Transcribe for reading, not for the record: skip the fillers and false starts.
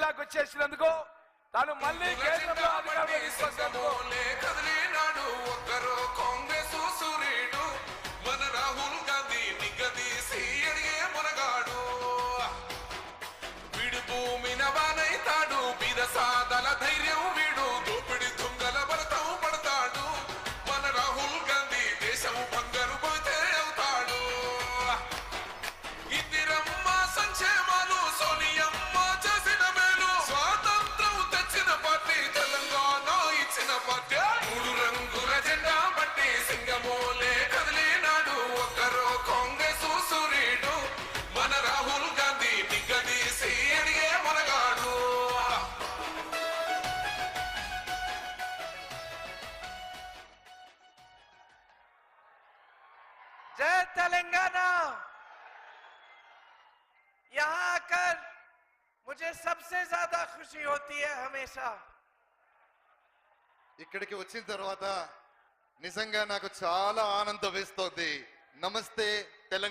అధికారంలోకి వచ్చేసినందుకు తాను మళ్ళీ కేంద్రంలో అధికారంలో తీసుకొచ్చినందుకు కదిలినాడు ఒక్కరో కాంగ్రెస్ సూర్యుడు మన రాహుల్ గాంధీ నిగదీసి అడిగే మునగాడు వీడు భూమిన వానైతాడు బీద సాదల ధైర్యం వీడు దోపిడి దొంగల బలతం పడతాడు మన రాహుల్ గాంధీ దేశం బంగారు పోతే అవుతాడు ఇందిరమ్మ సంక్షేమాలు సోనియమ్మ చేసిన మేలు స్వాతంత్రం తెచ్చిన పార్టీ తెలంగాణ ఇచ్చిన పార్టీ మూడు రంగుల జెండా బట్టి సింగమోలే కదిలినాడు ఒక్కరో కాంగ్రెస్ సూర్యుడు మన రాహుల్ గాంధీ నిగదీసి అడిగే మనగాడు जय तेलंगाना। यहाँ आकर मुझे सबसे ज्यादा खुशी होती है हमेशा। ఇక్కడికి వచ్చిన తర్వాత నిజంగా నాకు చాలా ఆనందం వేస్తోంది. నమస్తే తెలంగాణ.